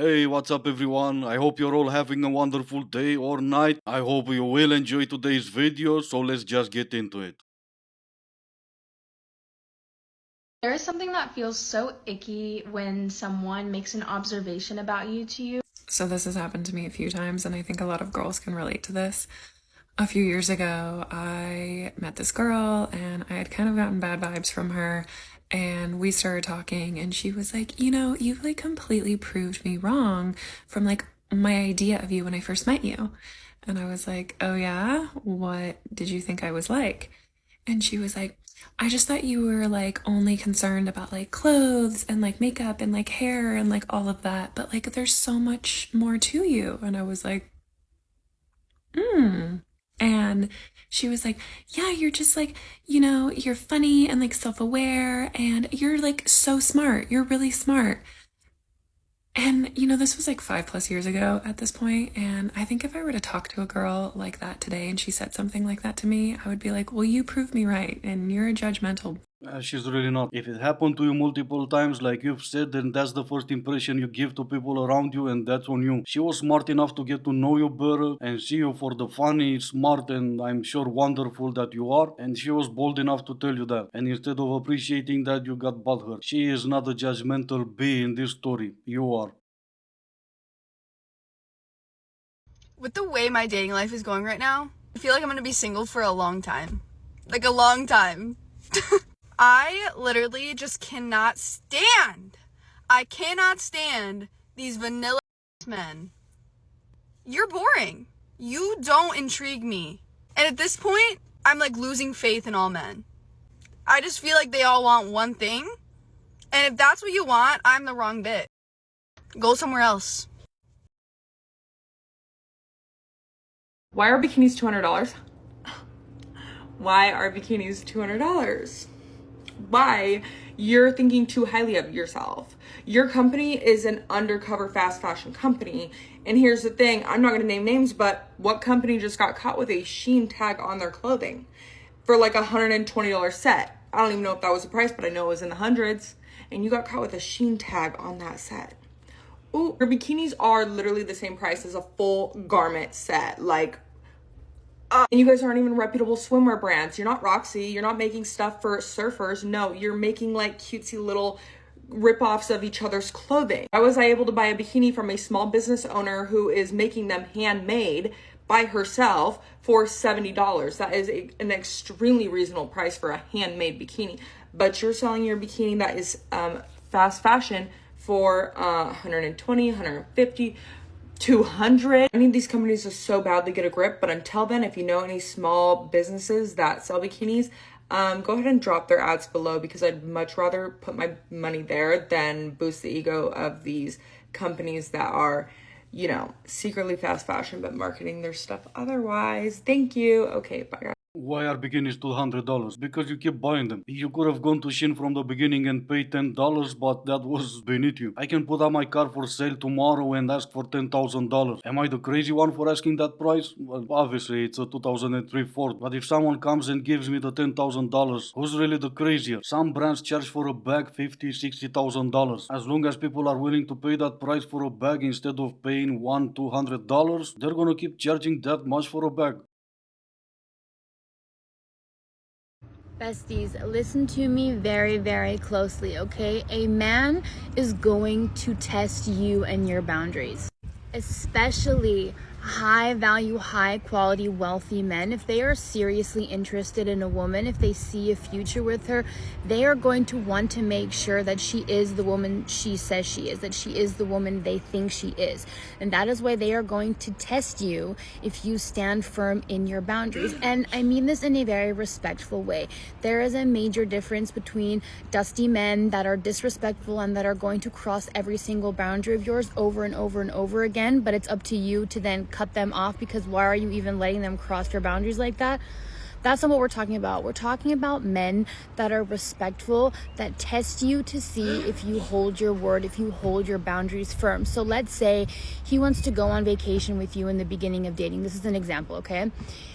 Hey, what's up everyone? I hope you're all having a wonderful day or night. I hope you will enjoy today's video, so let's just get into it. There is something that feels so icky when someone makes an observation about you to you. So this has happened to me a few times, and I think a lot of girls can relate to this. A few years ago, I met this girl, and I had kind of gotten bad vibes from her, and we started talking, and she was like, you like completely proved me wrong from like my idea of you when I first met you. And I was like, oh yeah? What did you think I was like? And she was like, I just thought you were like only concerned about like clothes and like makeup and like hair and like all of that, but like there's so much more to you. And I was like, And she was like, yeah, you're just like, you're funny and like self aware and you're like so smart. You're really smart. And, this was like 5+ years ago at this point. And I think if I were to talk to a girl like that today and she said something like that to me, I would be like, well, you proved me right. And you're a judgmental. She's really not. If it happened to you multiple times, like you've said, then that's the first impression you give to people around you, and that's on you. She was smart enough to get to know you better and see you for the funny, smart, and I'm sure wonderful that you are. And she was bold enough to tell you that. And instead of appreciating that, you got butthurt. She is not a judgmental bee in this story. You are. With the way my dating life is going right now, I feel like I'm gonna be single for a long time. Like a long time. I literally just cannot stand. I cannot stand these vanilla men. You're boring. You don't intrigue me. And at this point, I'm like losing faith in all men. I just feel like they all want one thing. And if that's what you want, I'm the wrong bit. Go somewhere else. Why are bikinis $200? Why are bikinis $200? Why? You're thinking too highly of yourself. Your company is an undercover fast fashion company. And here's the thing, I'm not going to name names, but what company just got caught with a Shein tag on their clothing for like a $120 set? I don't even know if that was the price, but I know it was in the hundreds. And you got caught with a Shein tag on that set. Ooh, your bikinis are literally the same price as a full garment set. And you guys aren't even reputable swimwear brands. You're not Roxy. You're not making stuff for surfers. No, you're making like cutesy little rip-offs of each other's clothing. Why was I able to buy a bikini from a small business owner who is making them handmade by herself for $70? That is an extremely reasonable price for a handmade bikini. But you're selling your bikini that is fast fashion for $120, $150, $200. I need these companies to so badly get a grip, but until then, if you know any small businesses that sell bikinis, go ahead and drop their ads below, because I'd much rather put my money there than boost the ego of these companies that are, secretly fast fashion but marketing their stuff otherwise. Thank you. Okay, bye guys. Why are bikinis $200? Because you keep buying them. You could have gone to Shein from the beginning and paid $10, but that was beneath you. I can put up my car for sale tomorrow and ask for $10,000. Am I the crazy one for asking that price? Well, obviously it's a 2003 Ford, but if someone comes and gives me the $10,000, who's really the crazier? Some brands charge for a bag $50,000, $60,000. As long as people are willing to pay that price for a bag instead of paying $100, $200, they're gonna keep charging that much for a bag. Besties, listen to me very, very closely, okay? A man is going to test you and your boundaries, especially high value, high quality, wealthy men. If they are seriously interested in a woman, if they see a future with her, they are going to want to make sure that she is the woman she says she is, that she is the woman they think she is. And that is why they are going to test you if you stand firm in your boundaries. And I mean this in a very respectful way. There is a major difference between dusty men that are disrespectful and that are going to cross every single boundary of yours over and over and over again, but it's up to you to then cut them off, because why are you even letting them cross your boundaries like that? That's not what we're talking about. We're talking about men that are respectful, that test you to see if you hold your word, if you hold your boundaries firm. So let's say he wants to go on vacation with you in the beginning of dating. This is an example, okay?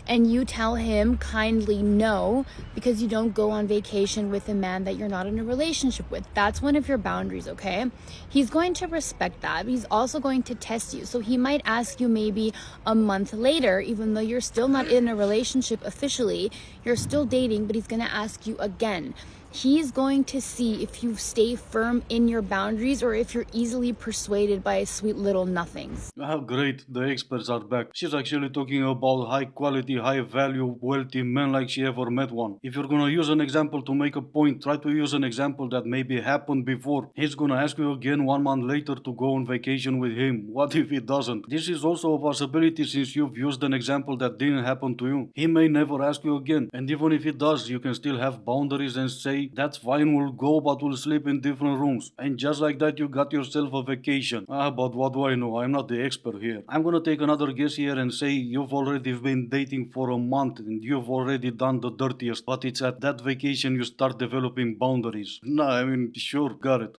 And you tell him kindly no, because you don't go on vacation with a man that you're not in a relationship with. That's one of your boundaries, okay? He's going to respect that. He's also going to test you. So he might ask you maybe a month later, even though you're still not in a relationship officially, you're still dating, but he's going to ask you again. He's going to see if you stay firm in your boundaries or if you're easily persuaded by sweet little nothings. Ah, great, the experts are back. She's actually talking about high quality, high value, wealthy men like she ever met one. If you're gonna use an example to make a point, try to use an example that maybe happened before. He's gonna ask you again 1 month later to go on vacation with him. What if he doesn't? This is also a possibility since you've used an example that didn't happen to you. He may never ask you again, and even if he does, you can still have boundaries and say, that's fine, we'll go, but we'll sleep in different rooms. And just like that, you got yourself a vacation. Ah, but what do I know? I'm not the expert here. I'm gonna take another guess here and say you've already been dating for a month and you've already done the dirtiest, but it's at that vacation you start developing boundaries. Nah, I mean, sure, got it.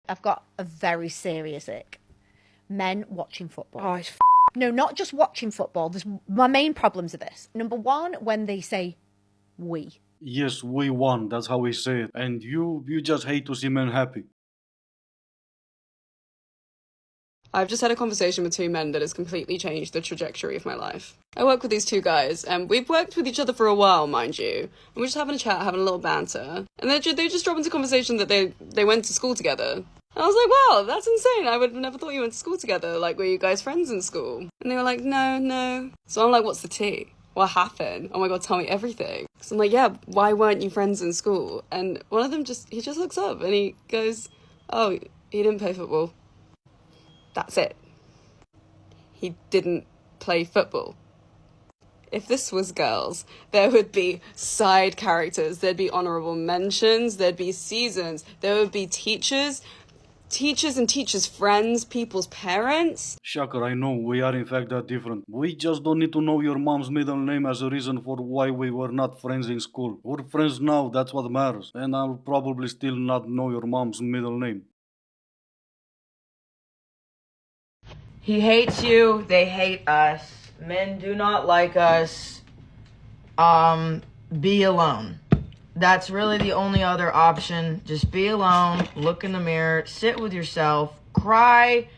I've got a very serious ick. Men watching football. Oh, it's No, not just watching football. My main problems are this. Number one, when they say we. Yes, we won, that's how we say it. And you just hate to see men happy. I've just had a conversation with two men that has completely changed the trajectory of my life. I work with these two guys, and we've worked with each other for a while, mind you. And we're just having a chat, having a little banter. And they just drop into conversation that they went to school together. And I was like, wow, that's insane. I would have never thought you went to school together. Like, were you guys friends in school? And they were like, no. So I'm like, what's the tea? What happened? Oh my God, tell me everything. So I'm like, yeah, why weren't you friends in school? And one of them he just looks up and he goes, oh, he didn't play football. That's it. He didn't play football. If this was girls, there would be side characters, there'd be honorable mentions, there'd be seasons, there would be teachers and teachers' friends, people's parents. Shocker, I know, we are in fact that different. We just don't need to know your mom's middle name as a reason for why we were not friends in school. We're friends now, that's what matters. And I'll probably still not know your mom's middle name. He hates you, they hate us. Men do not like us. Be alone. That's really the only other option. Just be alone, look in the mirror, sit with yourself, cry,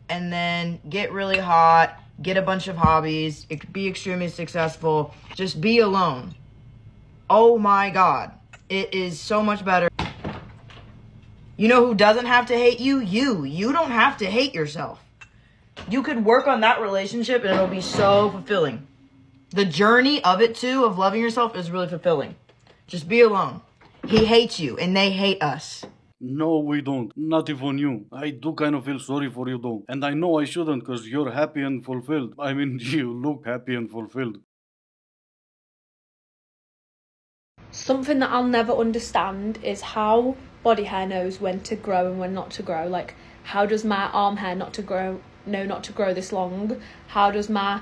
and then get really hot, get a bunch of hobbies, be extremely successful. Just be alone. Oh my God. It is so much better. You know who doesn't have to hate you? You. You don't have to hate yourself. You could work on that relationship and it'll be so fulfilling. The journey of it too, of loving yourself, is really fulfilling. Just be alone. He hates you and they hate us. No, we don't. Not even you. I do kind of feel sorry for you though. And I know I shouldn't because you're happy and fulfilled. I mean, you look happy and fulfilled. Something that I'll never understand is how body hair knows when to grow and when not to grow. Like, how does my arm hair know not to grow this long? How does my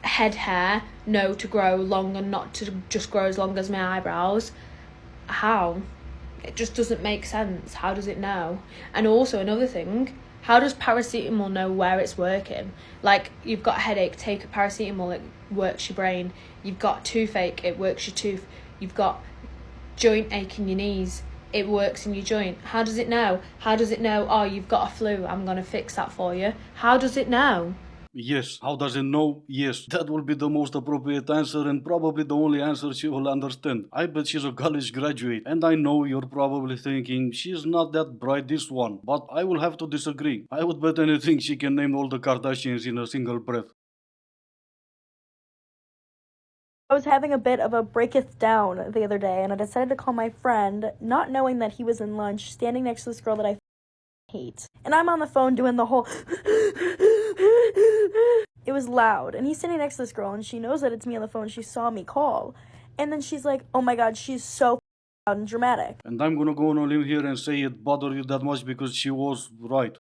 head hair know to grow long and not to just grow as long as my eyebrows? How? It just doesn't make sense. How does it know? And also another thing, how does paracetamol know where it's working? Like, you've got a headache, take a paracetamol, it works your brain. You've got toothache, it works your tooth. You've got joint ache in your knees, it works in your joint. How does it know? How does it know, oh, you've got a flu, I'm going to fix that for you? How does it know? Yes. How does it know? Yes. That will be the most appropriate answer and probably the only answer she will understand. I bet she's a college graduate. And I know you're probably thinking, she's not that bright, this one. But I will have to disagree. I would bet anything she can name all the Kardashians in a single breath. I was having a bit of a breaketh down the other day, and I decided to call my friend, not knowing that he was in lunch, standing next to this girl that I hate. And I'm on the phone doing the whole... It was loud, and he's sitting next to this girl, and she knows that it's me on the phone. She saw me call. And then she's like, oh my God, she's so loud and dramatic. And I'm gonna go on a limb here and say it bothered you that much because she was right.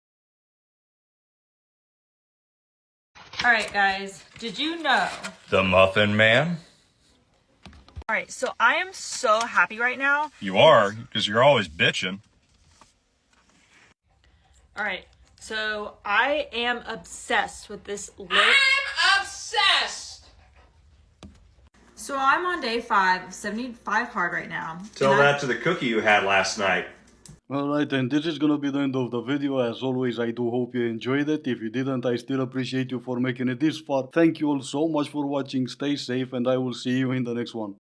Alright guys, did you know? The Muffin Man? Alright, so I am so happy right now. You are, because you're always bitching. Alright, so I am obsessed with this lip. I'm obsessed! So I'm on day 5 of 75 hard right now. Tell that to the cookie you had last night. Alright, and this is gonna be the end of the video. As always, I do hope you enjoyed it. If you didn't, I still appreciate you for making it this far. Thank you all so much for watching. Stay safe, and I will see you in the next one.